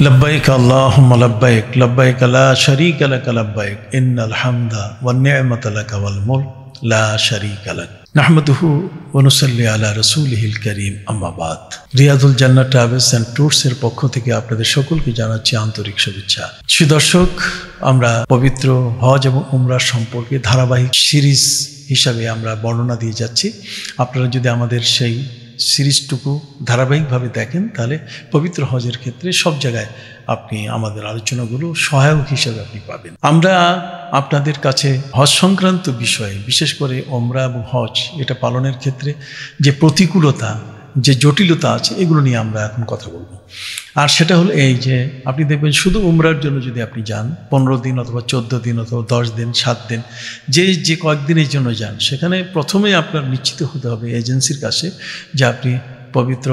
लब्बैक अल्लाहुम्मा लब्बैक लब्बैक ला शरीका लक लब्बैक इन्नल हम्दा one निअमत luck वल मुल्क ला शरीका लक नहमदुहु व नुसल्ली अला रसूलिहिल करीम अम्मा बाद। রিয়াদুল জান্নাত ট্রাভেলস অ্যান্ড ট্যুরসের পক্ষ থেকে আপনাদের সকলকে জানাচ্ছি আন্তরিক শুভেচ্ছা। শ্রী দর্শক, আমরা পবিত্র হজ এবং উমরার সম্পর্কে ধারাবাহিক সিরিজ হিসাবে আমরা বর্ণনা দিয়ে যাচ্ছি। আপনারা যদি আমাদের সেই সিরিজটুকু ধারাবাহিকভাবে দেখেন তাহলে পবিত্র হজের ক্ষেত্রে সব জায়গায় আপনি আমাদের আলোচনাগুলো সহায়ক হিসেবে আপনি পাবেন। আমরা আপনাদের কাছে হজ সংক্রান্ত বিষয়ে, বিশেষ করে ওমরা এবং হজ এটা পালনের ক্ষেত্রে যে প্রতিকূলতা, যে জটিলতা আছে, এগুলো নিয়ে আমরা এখন কথা বলবো। আর সেটা হলো এই যে আপনি দেখবেন শুধু উমরার জন্য যদি আপনি যান 15 দিন অথবা 14 দিন অথবা 10 দিন 7 দিন যে কয়েকদিনের জন্য যান, সেখানে প্রথমে আপনার নিশ্চিত হতে হবে এজেন্সির কাছে যে আপনি পবিত্র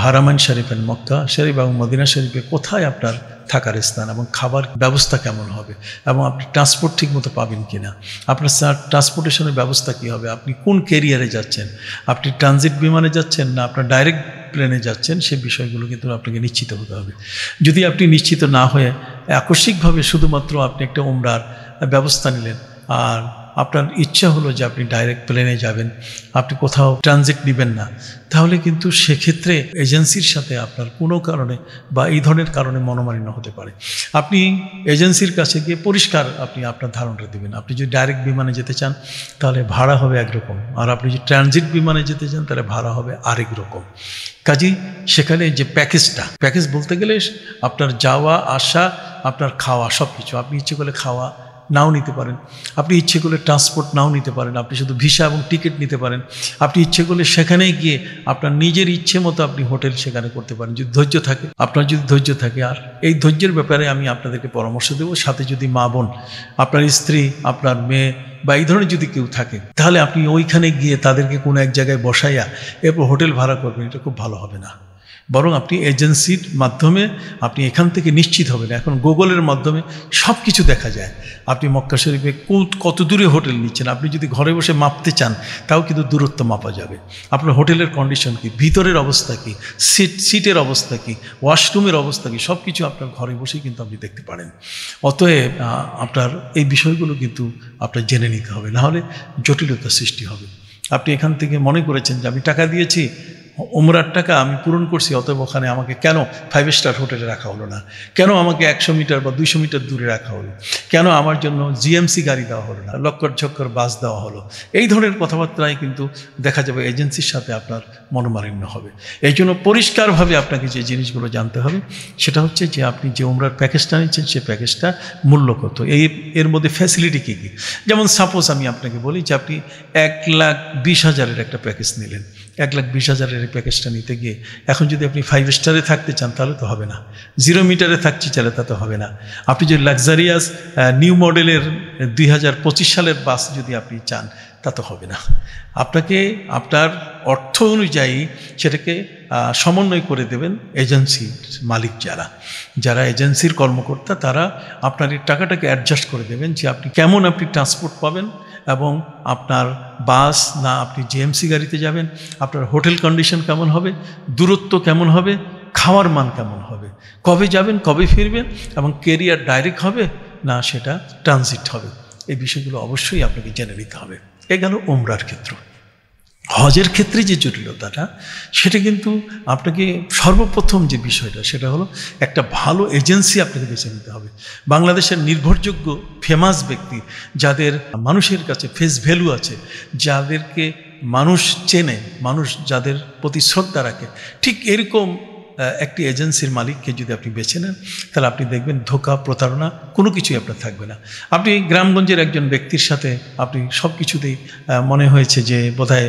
হারামাইন শরীফের মক্কা শরীফ এবং মদিনা শরীফে কোথায় আপনার থাকার স্থান এবং খাবার ব্যবস্থা কেমন হবে এবং আপনি ট্রান্সপোর্ট ঠিকমতো পাবেন কি না, আপনার ট্রান্সপোর্টেশনের ব্যবস্থা কী হবে, আপনি কোন ক্যারিয়ারে যাচ্ছেন, আপনি ট্রানজিট বিমানে যাচ্ছেন না আপনার ডাইরেক্ট প্লেনে যাচ্ছেন, সে বিষয়গুলো কিন্তু আপনাকে নিশ্চিত হতে হবে। যদি আপনি নিশ্চিত না হয়ে আকস্মিকভাবে শুধুমাত্র আপনি একটা উমরার ব্যবস্থা নিলেন আর আপনার ইচ্ছা হলো যে আপনি ডাইরেক্ট প্লেনে যাবেন, আপনি কোথাও ট্রানজিট নেবেন না, তাহলে কিন্তু সেক্ষেত্রে এজেন্সির সাথে আপনার কোনো কারণে বা এই ধরনের কারণে মনোমালিন্য হতে পারে। আপনি এজেন্সির কাছে গিয়ে পরিষ্কার আপনি আপনার ধারণাটা দেবেন। আপনি যদি ডাইরেক্ট বিমানে যেতে চান তাহলে ভাড়া হবে একরকম, আর আপনি যদি ট্রানজিট বিমানে যেতে চান তাহলে ভাড়া হবে আরেক রকম। কাজেই সেখানে যে প্যাকেজ বলতে গেলে আপনার যাওয়া আসা, আপনার খাওয়া, সব কিছু। আপনি ইচ্ছে করলে খাওয়া নাও নিতে পারেন, আপনি ইচ্ছে করলে ট্রান্সপোর্ট নাও নিতে পারেন, আপনি শুধু ভিসা এবং টিকিট নিতে পারেন, আপনি ইচ্ছে করলে সেখানে গিয়ে আপনার নিজের ইচ্ছে মতো আপনি হোটেল সেখানে করতে পারেন, যদি ধৈর্য থাকে, আপনার যদি ধৈর্য থাকে। আর এই ধৈর্যের ব্যাপারে আমি আপনাদেরকে পরামর্শ দেবো, সাথে যদি মা বোন, আপনার স্ত্রী, আপনার মেয়ে বা এই ধরনের যদি কেউ থাকে, তাহলে আপনি ওইখানে গিয়ে তাদেরকে কোনো এক জায়গায় বসাইয়া এরপর হোটেল ভাড়া করবেন, এটা খুব ভালো হবে না। বরং আপনি এজেন্সির মাধ্যমে আপনি এখান থেকে নিশ্চিত হবেন। এখন গুগলের মাধ্যমে সব কিছু দেখা যায়। আপনি মক্কা শরীফে কত দূরে হোটেল নিচ্ছেন, আপনি যদি ঘরে বসে মাপতে চান তাও কিন্তু দূরত্ব মাপা যাবে। আপনার হোটেলের কন্ডিশন কী, ভিতরের অবস্থা কী, সিটের অবস্থা কী, ওয়াশরুমের অবস্থা কী, সব কিছু আপনার ঘরে বসেই কিন্তু আপনি দেখতে পারেন। অতএব আপনার এই বিষয়গুলো কিন্তু আপনার জেনে নিতে হবে, নাহলে জটিলতার সৃষ্টি হবে। আপনি এখান থেকে মনে করেছেন যে আমি টাকা দিয়েছি, উমরার টাকা আমি পূরণ করছি, অতএব ওখানে আমাকে কেন 5 স্টার হোটেলে রাখা হলো না, কেন আমাকে 100 মিটার বা 200 মিটার দূরে রাখা হলো, কেন আমার জন্য জিএমসি গাড়ি দেওয়া হলো না, লক্কর ঝক্কর বাস দেওয়া হলো, এই ধরনের কথাবার্তায় কিন্তু দেখা যাবে এজেন্সির সাথে আপনার মনোমালিন্য হবে। এই জন্য পরিষ্কারভাবে আপনাকে যে জিনিসগুলো জানতে হবে সেটা হচ্ছে যে আপনি যে উমরার প্যাকেজটা নিচ্ছেন সেই প্যাকেজটা মূল্য কত, এর মধ্যে ফ্যাসিলিটি কী কী। যেমন সাপোজ আমি আপনাকে বলি যে আপনি 1,20,000 একটা প্যাকেজ নিলেন, 1,20,000 প্যাকেজটা নিতে গিয়ে এখন যদি আপনি 5 স্টারে থাকতে চান তাহলে তো হবে না, 0 মিটারে থাকতে চাইলে তা তো হবে না। আপনি যদি লাক্সারিয়াস নিউ মডেলের 2025 সালের বাস যদি আপনি চান তা তো হবে না। আপনাকে আপনার অর্থ অনুযায়ী সেটাকে সমন্বয় করে দেবেন এজেন্সির মালিক, যারা এজেন্সির কর্মকর্তা, তারা আপনার এই টাকাটাকে অ্যাডজাস্ট করে দেবেন যে আপনি কেমন আপনি ট্রান্সপোর্ট পাবেন এবং আপনার বাস না আপনি জিএমসি গাড়িতে যাবেন, আপনার হোটেল কন্ডিশন কেমন হবে, দূরত্ব কেমন হবে, খাওয়ার মান কেমন হবে, কবে যাবেন কবে ফিরবেন এবং ক্যারিয়ার ডাইরেক্ট হবে না সেটা ট্রানজিট হবে, এই বিষয়গুলো অবশ্যই আপনাকে জেনে নিতে হবে। এ গেল উমরার ক্ষেত্র। হজের ক্ষেত্রে যে জটিলতাটা সেটা কিন্তু আপনাকে সর্বপ্রথম যে বিষয়টা সেটা হলো একটা ভালো এজেন্সি আপনাকে বেছে নিতে হবে। বাংলাদেশের নির্ভরযোগ্য ফেমাস ব্যক্তি, যাদের মানুষের কাছে ফেস ভ্যালু আছে, যাদেরকে মানুষ চেনে, মানুষ যাদের প্রতি শ্রদ্ধা রাখে, ঠিক এরকম একটি এজেন্সির মালিককে যদি আপনি বেছে নেন তাহলে আপনি দেখবেন ধোঁকা, প্রতারণা কোনো কিছুই আপনার থাকবে না। আপনি গ্রামগঞ্জের একজন ব্যক্তির সাথে আপনি সব কিছুতেই মনে হয়েছে যে বোধহয়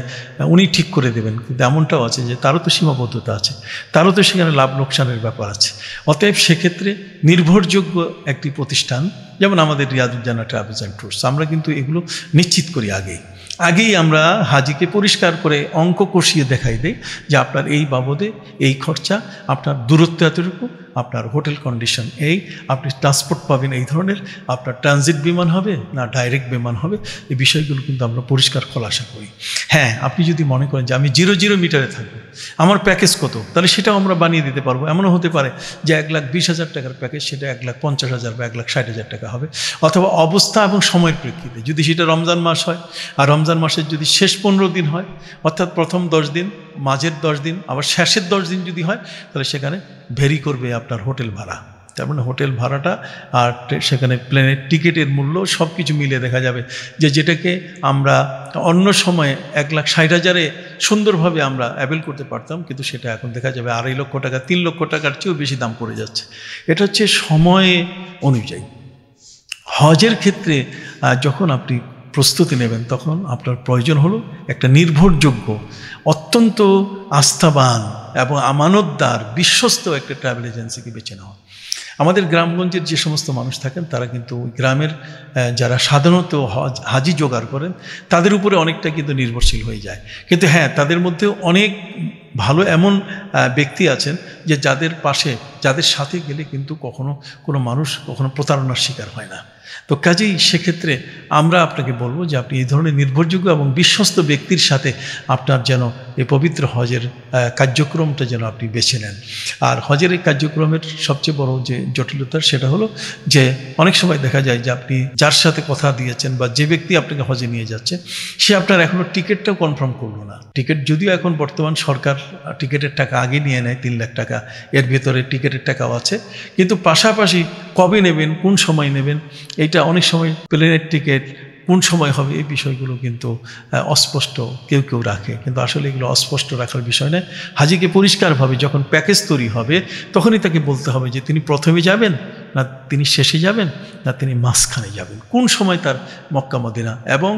উনি ঠিক করে দেবেন, কিন্তু এমনটাও আছে যে তারও তো সীমাবদ্ধতা আছে, তারও তো সেখানে লাভ লোকসানের ব্যাপার আছে। অতএব সেক্ষেত্রে নির্ভরযোগ্য একটি প্রতিষ্ঠান যেমন আমাদের রিয়াদুল জান্নাত ট্রাভেলস অ্যান্ড ট্যুরস, আমরা কিন্তু এগুলো নিশ্চিত করি আগেই আমরা হাজিকে পরিষ্কার করে অঙ্ক কষিয়ে দেখাই দেই যে আপনার এই বাবদে এই খরচা, আপনার দূরত্ব এতটুকু, আপনার হোটেল কন্ডিশন এই, আপনি ট্রান্সপোর্ট পাবেন এই ধরনের, আপনার ট্রানজিট বিমান হবে না ডাইরেক্ট বিমান হবে, এই বিষয়গুলো কিন্তু আমরা পরিষ্কার খোলাসা করি। হ্যাঁ, আপনি যদি মনে করেন যে আমি 0 মিটারে থাকবো, আমার প্যাকেজ কত, তাহলে সেটাও আমরা বানিয়ে দিতে পারবো। এমনও হতে পারে যে 1,20,000 টাকার প্যাকেজ সেটা 1,50,000 বা 1,60,000 টাকা হবে, অথবা অবস্থা এবং সময়ের প্রেক্ষিতে। যদি সেটা রমজান মাস হয় আর রমজান মাসের যদি শেষ 15 দিন হয়, অর্থাৎ প্রথম 10 দিন, মাঝের 10 দিন, আবার শেষের 10 দিন যদি হয়, তাহলে সেখানে ভেরি করবে আপনার হোটেল ভাড়া। তার মানে হোটেল ভাড়াটা আর সেখানে প্লেনের টিকিটের মূল্য সব কিছু মিলে দেখা যাবে যে যেটাকে আমরা অন্য সময়ে 1,60,000-এ সুন্দরভাবে আমরা অ্যাভেল করতে পারতাম, কিন্তু সেটা এখন দেখা যাবে 2.5 লক্ষ টাকা, 3 লক্ষ টাকার চেয়েও বেশি দাম পড়ে যাচ্ছে। এটা হচ্ছে সময় অনুযায়ী। হজের ক্ষেত্রে যখন আপনি প্রস্তুতি নেবেন, তখন আপনার প্রয়োজন হলো একটা নির্ভরযোগ্য, অত্যন্ত আস্থাবান এবং আমানতদার, বিশ্বস্ত একটা ট্রাভেল এজেন্সিকে বেছে নেওয়া। আমাদের গ্রামগঞ্জের যে সমস্ত মানুষ থাকেন তারা কিন্তু গ্রামের যারা সাধারণত হাজি জোগাড় করেন তাদের উপরে অনেকটা কিন্তু নির্ভরশীল হয়ে যায়। কিন্তু হ্যাঁ, তাদের মধ্যেও অনেক ভালো এমন ব্যক্তি আছেন যে যাদের পাশে, যাদের সাথে গেলে কিন্তু কখনো কোনো মানুষ কখনো প্রতারণার শিকার হয় না। তো কাজেই সেক্ষেত্রে আমরা আপনাকে বলবো যে আপনি এই ধরনের নির্ভরযোগ্য এবং বিশ্বস্ত ব্যক্তির সাথে আপনার যেন এই পবিত্র হজের কার্যক্রমটা যেন আপনি বেছে নেন। আর হজের এই কার্যক্রমের সবচেয়ে বড় যে জটিলতা সেটা হলো যে অনেক সময় দেখা যায় যে আপনি যার সাথে কথা দিয়েছেন বা যে ব্যক্তি আপনাকে হজে নিয়ে যাচ্ছে সে আপনার এখনও টিকিটটাও কনফার্ম করলো না। টিকিট যদিও এখন বর্তমান সরকার টিকিটের টাকা আগে নিয়ে নেয়, 3 লাখ টাকা, এর ভেতরে টিকিটের টাকাও আছে, কিন্তু পাশাপাশি কবে নেবেন, কোন সময় নেবেন, এইটা অনেক সময় প্লেনের টিকিট কোন সময় হবে এই বিষয়গুলো কিন্তু অস্পষ্ট কেউ কেউ রাখে। কিন্তু আসলে এগুলো অস্পষ্ট রাখার বিষয় নয়। হাজিকে পরিষ্কারভাবে যখন প্যাকেজ তৈরি হবে তখনই তাকে বলতে হবে যে তিনি প্রথমে যাবেন না তিনি শেষে যাবেন না তিনি মাঝখানে যাবেন, কোন সময় তার মক্কা মদিনা, এবং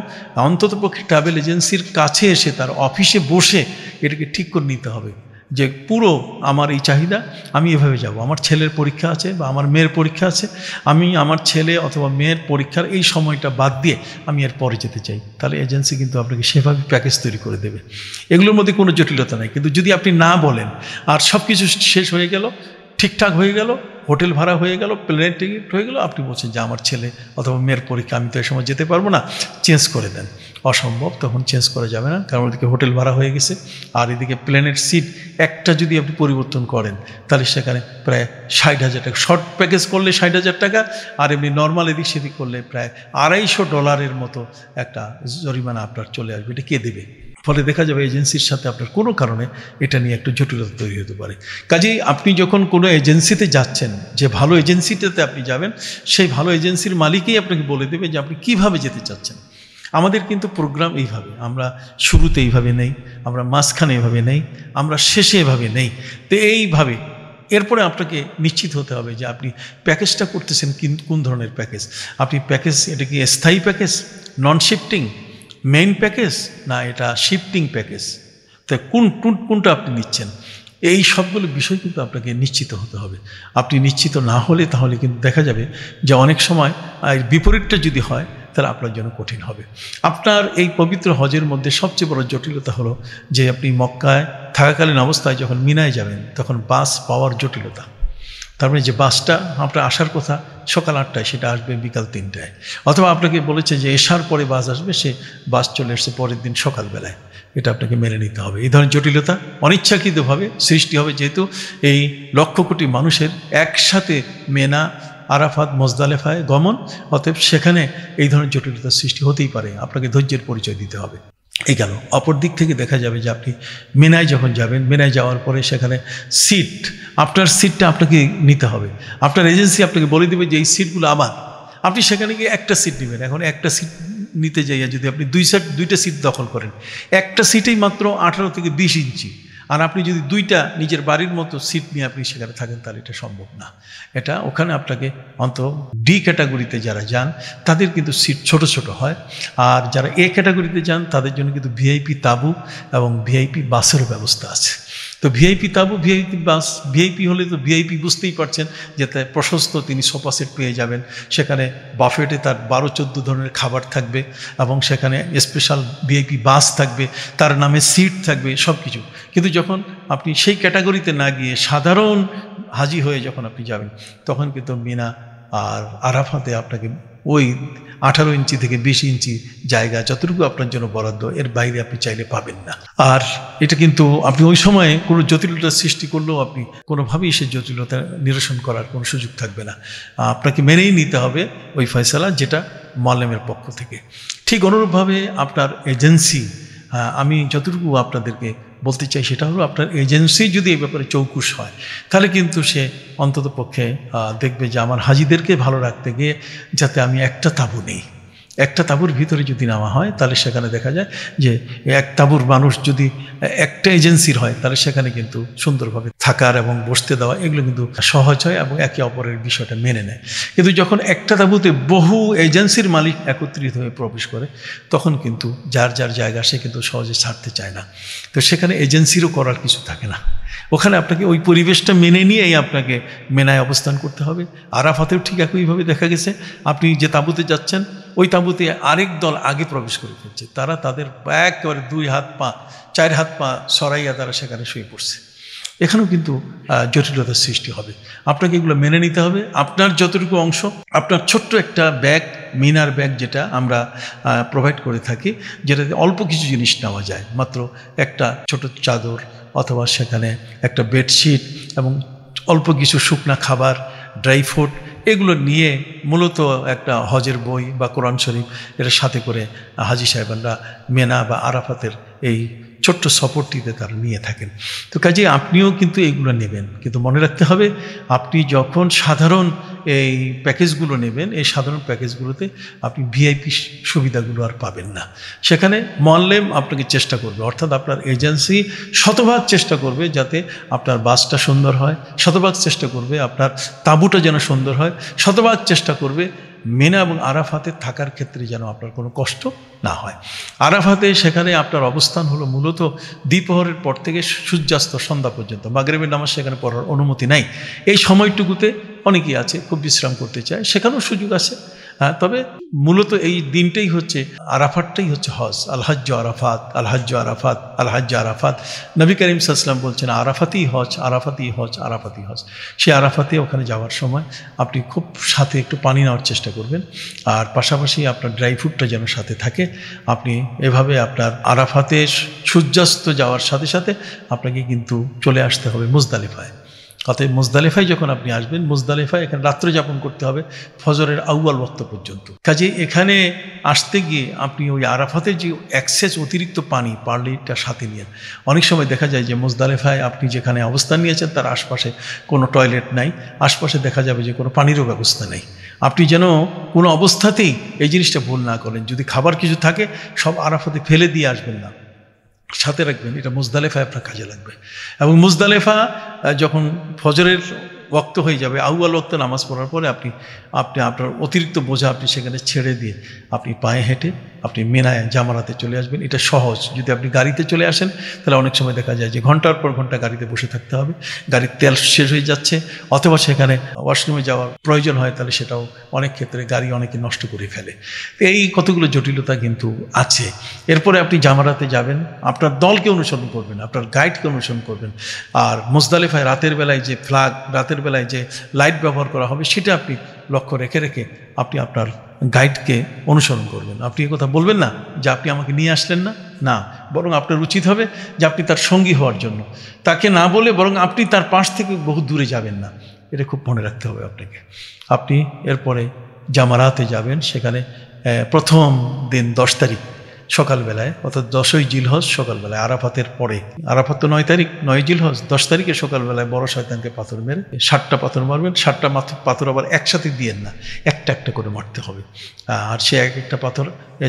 অন্ততপক্ষে ট্রাভেল এজেন্সির কাছে এসে তার অফিসে বসে এটাকে ঠিক করে নিতে হবে যে পুরো আমার এই চাহিদা, আমি এভাবে যাব, আমার ছেলের পরীক্ষা আছে বা আমার মেয়ের পরীক্ষা আছে, আমি আমার ছেলে অথবা মেয়ের পরীক্ষার এই সময়টা বাদ দিয়ে আমি এর পরে যেতে চাই, তাহলে এজেন্সি কিন্তু আপনাকে সেভাবে প্যাকেজ তৈরি করে দেবে। এগুলোর মধ্যে কোনো জটিলতা নাই। কিন্তু যদি আপনি না বলেন আর সব কিছু শেষ হয়ে গেল, ঠিকঠাক হয়ে গেল, হোটেল ভাড়া হয়ে গেল, প্লেনের টিকিট হয়ে গেল, আপনি বলছেন যে আমার ছেলে অথবা মেয়ের পরীক্ষা, আমি তো এই সময় যেতে পারবো না, চেঞ্জ করে দেন, অসম্ভব, তখন চেঞ্জ করা যাবে না, কারণ ওদিকে হোটেল ভাড়া হয়ে গেছে আর এদিকে প্লেনের সিট একটা যদি আপনি পরিবর্তন করেন তাহলে সেখানে প্রায় 60,000 টাকা, শর্ট প্যাকেজ করলে 60,000 টাকা, আর এমনি নর্মাল এদিক সেদিক করলে প্রায় $250 মতো একটা জরিমানা আপনার চলে আসবে। এটা কে দেবে? ফলে দেখা যাবে এজেন্সির সাথে আপনার কোনো কারণে এটা নিয়ে একটু জটিলতা তৈরি হতে পারে। কাজেই আপনি যখন কোনো এজেন্সিতে যাচ্ছেন, যে ভালো এজেন্সিটাতে আপনি যাবেন, সেই ভালো এজেন্সির মালিকই আপনাকে বলে দেবে যে আপনি কীভাবে যেতে চাচ্ছেন। আমাদের কিন্তু প্রোগ্রাম এইভাবে, আমরা শুরুতে এইভাবে নেই, আমরা মাঝখানে এভাবে নেই, আমরা শেষে এভাবে নেই। তো এইভাবে এরপরে আপনাকে নিশ্চিত হতে হবে যে আপনি প্যাকেজটা করতেছেন কোন ধরনের প্যাকেজ। আপনি প্যাকেজ, এটা কি স্থায়ী প্যাকেজ, নন শিফটিং, মেইন প্যাকেজ, না এটা শিফটিং প্যাকেজ, তো কোনটা আপনি নিচ্ছেন, এই সবগুলো বিষয় কিন্তু আপনাকে নিশ্চিত হতে হবে। আপনি নিশ্চিত না হলে তাহলে কিন্তু দেখা যাবে যে অনেক সময় বিপরীতটা যদি হয় তাহলে আপনার জন্য কঠিন হবে। আপনার এই পবিত্র হজের মধ্যে সবচেয়ে বড় জটিলতা হলো যে আপনি মক্কায় থাকাকালীন অবস্থায় যখন মিনায় যাবেন তখন বাস পাওয়ার জটিলতা। তার মানে যে বাসটা আপনার আসার কথা সকাল 8টায় সেটা আসবে বিকাল 3টায়, অথবা আপনাকে বলেছে যে এশার পরে বাস আসবে, সে বাস চলে এসছে পরের দিন সকালবেলায়, এটা আপনাকে মেনে নিতে হবে। এই ধরনের জটিলতা অনিচ্ছাকৃতভাবে সৃষ্টি হবে, যেহেতু এই লক্ষ কোটি মানুষের একসাথে মেনা, আরাফাত, মুজদালিফায় গমন, অতএব সেখানে এই ধরনের জটিলতার সৃষ্টি হতেই পারে, আপনাকে ধৈর্যের পরিচয় দিতে হবে। এই গেল। অপর দিক থেকে দেখা যাবে যে আপনি মিনায় যখন যাবেন, মিনায় যাওয়ার পরে সেখানে সিট, আপনার সিটটা আপনাকে নিতে হবে। আপনার এজেন্সি আপনাকে বলে দেবে যে এই সিটগুলো আমার, আপনি সেখানে গিয়ে একটা সিট নেবেন। এখন একটা সিট নিতে যাইয়া যদি আপনি দুইটা সিট দখল করেন, একটা সিটেই মাত্র 18 থেকে 20 ইঞ্চি, আর আপনি যদি দুইটা নিজের বাড়ির মতো সিট নিয়ে আপনি সেখানে থাকেন তাহলে এটা সম্ভব না। এটা ওখানে আপনাকে অন্তত ডি ক্যাটাগরিতে যারা যান তাদের কিন্তু সিট ছোট ছোট হয়, আর যারা এ ক্যাটাগরিতে যান তাদের জন্য কিন্তু ভিআইপি তাঁবু এবং ভিআইপি বাসেরও ব্যবস্থা আছে। তো ভিআইপি তাঁবু, ভিআইপি বাস, ভিআইপি হলে তো ভিআইপি বুঝতেই পারছেন যে তাই প্রশস্ত তিনি সোফা সেট পেয়ে যাবেন, সেখানে বাফেটে তার 12-14 ধরনের খাবার থাকবে, এবং সেখানে স্পেশাল ভিআইপি বাস থাকবে, তার নামে সিট থাকবে, সব কিছু। কিন্তু যখন আপনি সেই ক্যাটাগরিতে না গিয়ে সাধারণ হাজি হয়ে যখন আপনি যাবেন তখন কিন্তু মিনা আর আরাফাতে আপনাকে ওই 18 ইঞ্চি থেকে 20 ইঞ্চি জায়গা যতটুকু আপনার জন্য বরাদ্দ, এর বাইরে আপনি চাইলে পাবেন না। আর এটা কিন্তু আপনি ওই সময়ে কোনো জটিলতা সৃষ্টি করলেও আপনি কোনোভাবেই সে জটিলতা নিরসন করার কোনো সুযোগ থাকবে না। আপনাকে মেনেই নিতে হবে ওই ফয়সালা, যেটা মোয়াল্লেমের পক্ষ থেকে। ঠিক অনুরূপভাবে আপনার এজেন্সি, আমি যতটুকু আপনাদেরকে বলতে চাই সেটা হলো, আপনার এজেন্সি যদি এই ব্যাপারে চৌকুশ হয়, তাহলে কিন্তু সে অন্তত পক্ষে দেখবে যে আমার হাজিদেরকে ভালো রাখতে গিয়ে যাতে আমি একটা তাঁবু নেই, একটা তাঁবুর ভিতরে যদি নামা হয়, তাহলে সেখানে দেখা যায় যে এক তাঁবুর মানুষ যদি একটা এজেন্সির হয়, তাহলে সেখানে কিন্তু সুন্দরভাবে থাকার এবং বসতে দেওয়া এগুলো কিন্তু সহজ হয় এবং একে অপরের বিষয়টা মেনে নেয়। কিন্তু যখন একটা তাঁবুতে বহু এজেন্সির মালিক একত্রিত হয়ে প্রবেশ করে, তখন কিন্তু যার যার জায়গা সে কিন্তু সহজে ছাড়তে চায় না। তো সেখানে এজেন্সিরও করার কিছু থাকে না, ওখানে আপনাকে ওই পরিবেশটা মেনে নিয়েই আপনাকে মেনায় অবস্থান করতে হবে। আরাফাতেও ঠিক একইভাবে দেখা গেছে, আপনি যে তাঁবুতে যাচ্ছেন ওই তাঁবুতে আরেক দল আগে প্রবেশ করে ফেলছে, তারা তাদের একেবারে 2 হাত পা 4 হাত পা সরাইয়া তারা সেখানে শুয়ে পড়ছে। এখানেও কিন্তু জটিলতার সৃষ্টি হবে। আপনাকে এগুলো মেনে নিতে হবে। আপনার যতটুকু অংশ, আপনার ছোট্ট একটা ব্যাগ, মিনার ব্যাগ যেটা আমরা প্রোভাইড করে থাকি, যেটাতে অল্প কিছু জিনিস নেওয়া যায়, মাত্র একটা ছোট চাদর অথবা সেখানে একটা বেডশিট এবং অল্প কিছু শুকনা খাবার, ড্রাই ফ্রুট, এগুলো নিয়ে মূলত একটা হজের বই বা কোরআন শরীফ এর সাথে করে হাজি সাহেবানরা মেনা বা আরাফাতের এই ছোট্ট সফরটিতে তারা নিয়ে থাকেন। তো কাজে আপনিও কিন্তু এইগুলো নেবেন, কিন্তু মনে রাখতে হবে আপনি যখন সাধারণ এই প্যাকেজগুলো নেবেন, এই সাধারণ প্যাকেজগুলোতে আপনি ভিআইপি সুবিধাগুলো আর পাবেন না। সেখানে মোয়াল্লেম আপনাকে চেষ্টা করবে, অর্থাৎ আপনার এজেন্সি শতভাগ চেষ্টা করবে যাতে আপনার বাসটা সুন্দর হয়, শতভাগ চেষ্টা করবে আপনার তাঁবুটা যেন সুন্দর হয়, শতভাগ চেষ্টা করবে মেনা এবং আরাফাতে থাকার ক্ষেত্রে যেন আপনার কোনো কষ্ট না হয়। আরাফাতে সেখানে আপনার অবস্থান হলো মূলত দ্বিপ্রহরের পর থেকে সূর্যাস্ত সন্ধ্যা পর্যন্ত। মাগরিবের নামাজ সেখানে পড়ার অনুমতি নাই। এই সময়টুকুতে অনেকেই আছে খুব বিশ্রাম করতে চায়, সেখানেও সুযোগ আছে। তবে মূলত এই দিনটাই হচ্ছে, আরাফাতটাই হচ্ছে হজ। আল হজ্জ আরাফাত, আল হজ্জ আরাফাত, আল হজ্জ আরাফাত। নবী করিম সাল্লাল্লাহু আলাইহি ওয়াসাল্লাম বলছেন আরাফাতেই হজ, আরাফাতেই হজ, আরাফাতেই হজ। সে আরাফাতে ওখানে যাওয়ার সময় আপনি খুব সাথে একটু পানি নেওয়ার চেষ্টা করবেন, আর পাশাপাশি আপনার ড্রাই ফ্রুটটা যেন সাথে থাকে। আপনি এভাবে আপনার আরাফাতে সূর্যাস্ত যাওয়ার সাথে সাথে আপনাকে কিন্তু চলে আসতে হবে মুজদালিফায়। অতএব মুজদালিফায় যখন আপনি আসবেন, মুজদালিফায় এখানে রাত্র যাপন করতে হবে ফজরের আউয়াল ওয়াক্ত পর্যন্ত। কাজে এখানে আসতে গিয়ে আপনি ওই আরাফাতের যে অ্যাক্সেস অতিরিক্ত পানি পারলেটা সাথে নিয়ে, অনেক সময় দেখা যায় যে মুজদালিফায় আপনি যেখানে অবস্থান নিয়েছেন তার আশপাশে কোনো টয়লেট নাই, আশপাশে দেখা যাবে যে কোনো পানিরও ব্যবস্থা নেই। আপনি যেন কোনো অবস্থাতেই এই জিনিসটা ভুল না করেন, যদি খাবার কিছু থাকে সব আরাফাতে ফেলে দিয়ে আসবেন না, সাথে রাখবেন। এটা মুজদালিফায় আপনার কাজে লাগবে। এবং মুজদালিফা যখন ফজরের ওয়াক্ত হয়ে যাবে, আউয়াল ওয়াক্ত নামাজ পড়ার পরে আপনি আপনার অতিরিক্ত বোঝা আপনি সেখানে ছেড়ে দিয়ে আপনি পায়ে হেঁটে আপনি মিনায় জামারাতে চলে আসবেন। এটা সহজ। যদি আপনি গাড়িতে চলে আসেন তাহলে অনেক সময় দেখা যায় যে ঘন্টার পর ঘন্টা গাড়িতে বসে থাকতে হবে, গাড়ির তেল শেষ হয়ে যাচ্ছে, অথবা সেখানে ওয়াশরুমে যাওয়ার প্রয়োজন হয়, তাহলে সেটাও অনেক ক্ষেত্রে গাড়ি অনেকে নষ্ট করে ফেলে। এই কতগুলো জটিলতা কিন্তু আছে। এরপরে আপনি জামারাতে যাবেন, আপনার দলকে অনুসরণ করবেন, আপনার গাইডকে অনুসরণ করবেন। আর মুজদালিফায় রাতের বেলায় যে ফ্ল্যাগ, রাতের বেলায় যে লাইট ব্যবহার করা হবে, সেটা আপনি লক্ষ্য রেখে রেখে আপনি আপনার গাইডকে অনুসরণ করবেন। আপনি কথা বলবেন না যে আপনি আমাকে নিয়ে আসলেন না, না, বরং আপনার উচিত হবে যে আপনি তার সঙ্গী হওয়ার জন্য, তাকে না বলে বরং আপনি তার পাশ থেকে বহু দূরে যাবেন না। এটা খুব মনে রাখতে হবে আপনাকে। আপনি এরপরে জামারাতে যাবেন, সেখানে প্রথম দিন 10 তারিখ সকালবেলায়, অর্থাৎ 10ই জিলহজ সকালবেলায়, আরাফাতের পরে। আরাফাত তো 9 তারিখ, 9 জিলহজ, 10 তারিখে সকালবেলায় বড় শয়তানকে পাথর মেরে 7টা পাথর মারবেন। 7টা পাথর আবার একসাথে দিয়েন না, একটা একটা করে মারতে হবে। আর সে এক একটা পাথর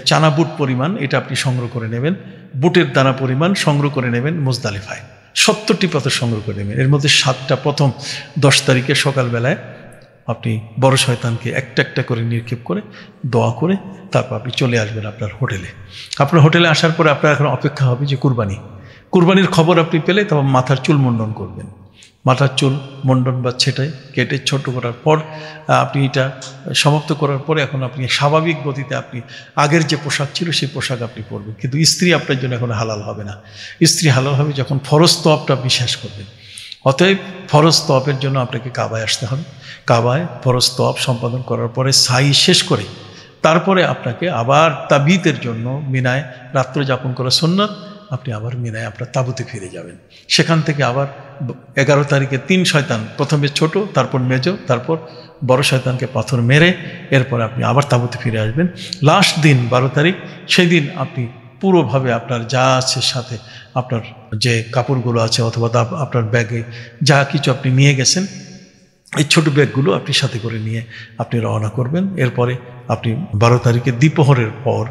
চানা বুট পরিমাণ এটা আপনি সংগ্রহ করে নেবেন, বুটের দানা পরিমাণ সংগ্রহ করে নেবেন। মুজদালিফায় 70টি পাথর সংগ্রহ করে নেবেন। এর মধ্যে 7টা প্রথম 10 তারিখে সকালবেলায় আপনি বড় শয়তানকে একটা একটা করে নিক্ষেপ করে দোয়া করে তারপর আপনি চলে আসবেন আপনার হোটেলে। আপনার হোটেলে আসার পরে আপনার এখন অপেক্ষা হবে যে কুরবানির খবর আপনি পেলে তখন মাথার চুল মুন্ডন করবেন। মাথার চুল মুন্ডন বা কেটে ছোট করার পর আপনি এটা সমাপ্ত করার পরে এখন আপনি স্বাভাবিক গতিতে আপনি আগের যে পোশাক ছিল সেই পোশাক আপনি পরবেন। কিন্তু স্ত্রী আপনার জন্য এখন হালাল হবে না। স্ত্রী হালাল হবে যখন ফরজ তওয়াফটা আপনি শেষ করবেন। অতএব ফরজ তওয়াফের জন্য আপনাকে কাবায় আসতে হবে। কাবায় ফরজ তওয়াফ সম্পাদন করার পরে সাই শেষ করে তারপরে আপনাকে আবার তাবিতের জন্য মিনায় রাত্র যাপন করা সুন্নাত, আপনি আবার মিনায় আপনার তাঁবুতে ফিরে যাবেন। সেখান থেকে আবার 11 তারিখে 3 শয়তান, প্রথমে ছোট, তারপর মেজো, তারপর বড় শয়তানকে পাথর মেরে এরপরে আপনি আবার তাঁবুতে ফিরে আসবেন। লাস্ট দিন 12 তারিখ, সেই দিন আপনি পুরোভাবে আপনার যা আছে সাথে, আপনার যে কাপড়গুলো আছে অথবা আপনার ব্যাগে যা কিছু আপনি নিয়ে গেছেন, এই ছোট ব্যাগগুলো আপনি সাথে করে নিয়ে আপনি রওনা করবেন। এরপরে আপনি 12 তারিখে দ্বিপ্রহরের পর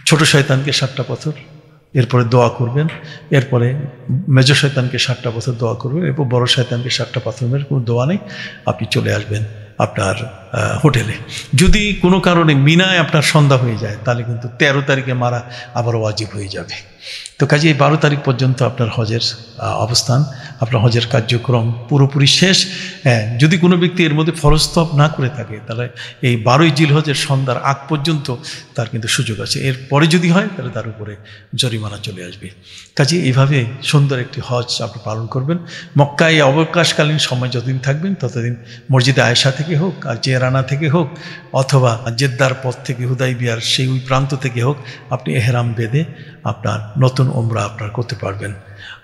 ছোট শয়তানকে 7টা পাথর, এরপরে দোয়া করবেন, এরপরে মেজো শয়তানকে 7টা পাথর দোয়া করবেন, এরপর বড় শয়তানকে 7টা পাথর মেরে, কোনো দোয়া নেই, আপনি চলে আসবেন আপনার হোটেলে। যদি কোনো কারণে মিনায় আপনার সন্ধ্যা হয়ে যায় তাহলে কিন্তু 13 তারিখে মারা আবার ওয়াজিব হয়ে যাবে। তো কাজে এই 12 তারিখ পর্যন্ত আপনার হজের অবস্থান, আপনার হজের কার্যক্রম পুরোপুরি শেষ। যদি কোনো ব্যক্তি এর মধ্যে ফরজ তওয়াফ না করে থাকে তাহলে এই 12ই জিলহজের সন্ধ্যার আগ পর্যন্ত তার কিন্তু সুযোগ আছে। এর পরে যদি হয় তাহলে তার উপরে জরিমানা চলে আসবে। কাজে এইভাবে সুন্দর একটি হজ আপনি পালন করবেন। মক্কায় অবকাশকালীন সময় যতদিন থাকবেন ততদিন মসজিদে আয়েশা থেকে হোক আর জিয়ারানা থেকে হোক অথবা জেদ্দার পথ থেকে হুদাইবিয়ার সেই ওই প্রান্ত থেকে হোক, আপনি এহরাম বেঁধে আপনার নতুন উমরা আপনার করতে পারবেন।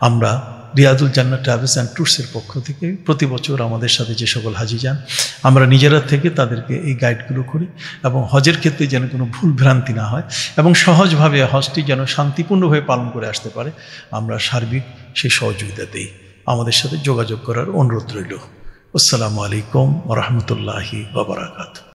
আমরা রিয়াদুল জান্নাত ট্রাভেলস অ্যান্ড ট্যুরসের পক্ষ থেকে প্রতি বছর আমাদের সাথে যে সকল হাজি যান, আমরা নিজেরা থেকে তাদেরকে এই গাইডগুলো করি এবং হজের ক্ষেত্রে যেন কোনো ভুল ভ্রান্তি না হয় এবং সহজভাবে হজটি যেন শান্তিপূর্ণভাবে পালন করে আসতে পারে, আমরা সার্বিক সেই সহযোগিতা দিই। আমাদের সাথে যোগাযোগ করার অনুরোধ রইল। আসসালামু আলাইকুম ওয়া রাহমাতুল্লাহি ওয়া বারাকাতুহু।